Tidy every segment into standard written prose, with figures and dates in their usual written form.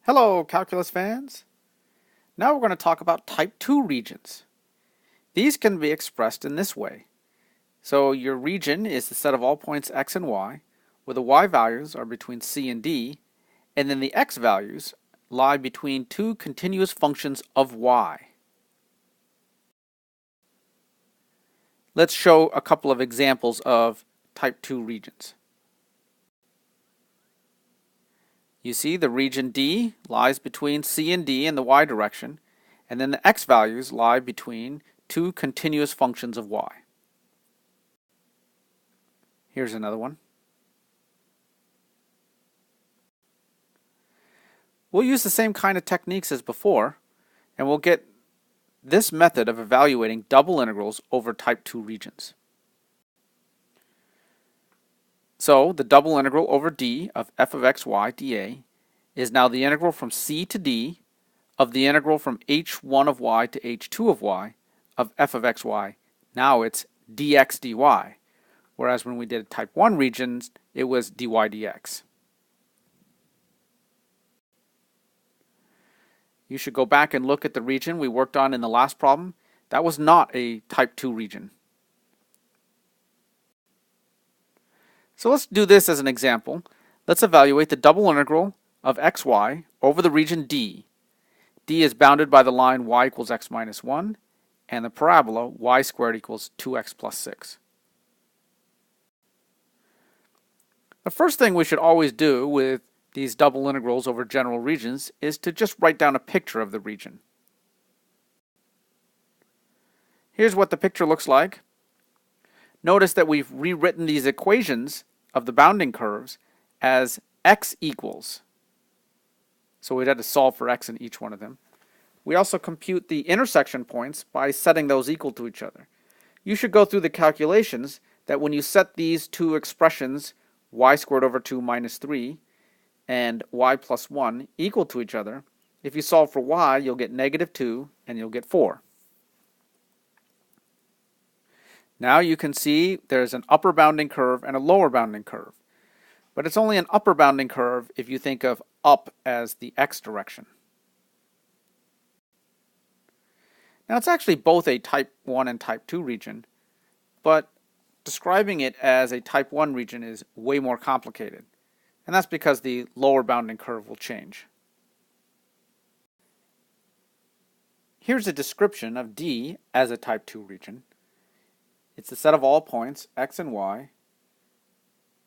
Hello, calculus fans. Now we're going to talk about type 2 regions. These can be expressed in this way. So your region is the set of all points x and y, where the y values are between c and d, and then the x values lie between two continuous functions of y. Let's show a couple of examples of type 2 regions. You see the region D lies between C and D in the y direction, and then the x values lie between two continuous functions of y. Here's another one. We'll use the same kind of techniques as before, and we'll get this method of evaluating double integrals over type 2 regions. So the double integral over d of f of xy dA is now the integral from c to d of the integral from h1 of y to h2 of y of f of xy. Now it's dx dy, whereas when we did type 1 regions, it was dy dx. You should go back and look at the region we worked on in the last problem. That was not a type 2 region. So let's do this as an example. Let's evaluate the double integral of xy over the region D. D is bounded by the line y equals x minus 1 and the parabola y squared equals 2x plus 6. The first thing we should always do with these double integrals over general regions is to just write down a picture of the region. Here's what the picture looks like. Notice that we've rewritten these equations of the bounding curves as x equals. So we'd have to solve for x in each one of them. We also compute the intersection points by setting those equal to each other. You should go through the calculations that when you set these two expressions, y squared over 2 minus 3 and y plus 1 equal to each other, if you solve for y, you'll get negative 2 and you'll get 4. Now you can see there's an upper bounding curve and a lower bounding curve. But it's only an upper bounding curve if you think of up as the x direction. Now it's actually both a type 1 and type 2 region, but describing it as a type 1 region is way more complicated. And that's because the lower bounding curve will change. Here's a description of D as a type 2 region. It's the set of all points x and y,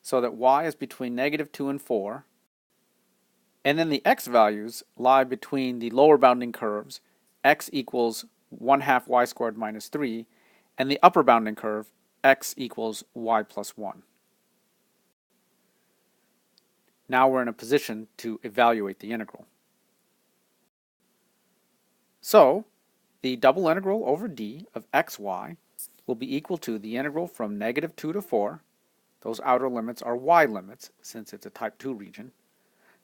so that y is between negative 2 and 4, and then the x values lie between the lower bounding curves, x equals 1/2 y squared minus 3, and the upper bounding curve, x equals y plus 1. Now we're in a position to evaluate the integral. So, the double integral over d of xy will be equal to the integral from negative 2 to 4, those outer limits are y limits since it's a type 2 region,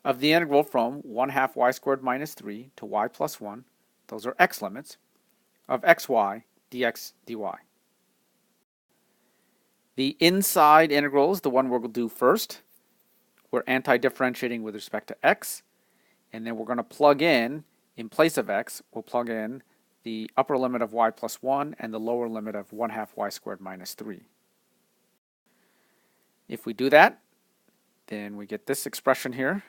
of the integral from 1/2 y squared minus 3 to y plus 1, those are x limits, of xy dx dy. The inside integral is the one we'll do first. We're anti-differentiating with respect to x, and then we're going to plug in place of x, we'll plug in the upper limit of y plus 1 and the lower limit of 1/2 y squared minus 3. If we do that, then we get this expression here.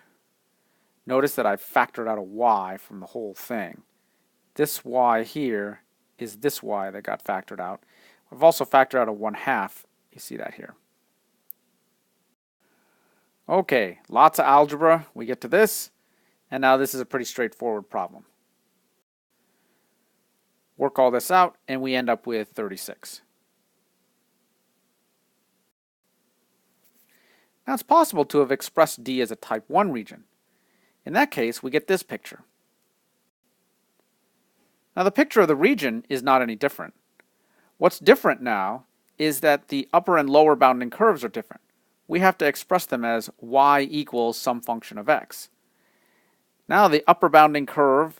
Notice that I've factored out a y from the whole thing. This y here is this y that got factored out. I've also factored out a 1/2. You see that here. Okay, lots of algebra. We get to this, and now this is a pretty straightforward problem. Work all this out, and we end up with 36. Now it's possible to have expressed D as a type 1 region. In that case, we get this picture. Now the picture of the region is not any different. What's different now is that the upper and lower bounding curves are different. We have to express them as y equals some function of x. Now the upper bounding curve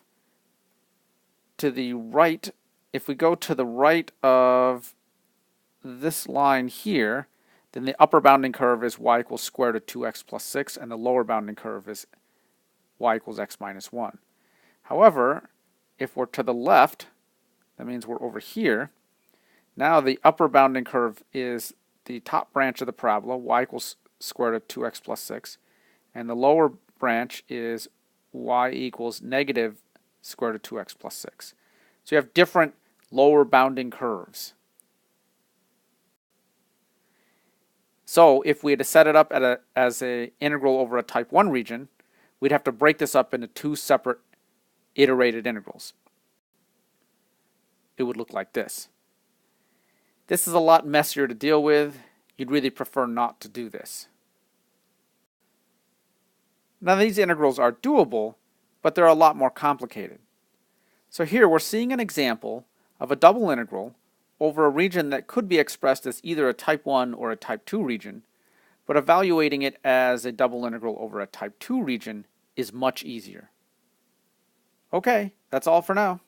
to the right, if we go to the right of this line here, then the upper bounding curve is y equals square root of 2x plus 6, and the lower bounding curve is y equals x minus 1. However, if we're to the left, that means we're over here. Now the upper bounding curve is the top branch of the parabola, y equals square root of 2x plus 6, and the lower branch is y equals negative square root of 2x plus 6. So you have different lower bounding curves. So if we had to set it up as an integral over a type 1 region, we'd have to break this up into two separate iterated integrals. It would look like this. This is a lot messier to deal with. You'd really prefer not to do this. Now these integrals are doable, but they're a lot more complicated. So here we're seeing an example of a double integral over a region that could be expressed as either a type 1 or a type 2 region, but evaluating it as a double integral over a type 2 region is much easier. Okay, that's all for now.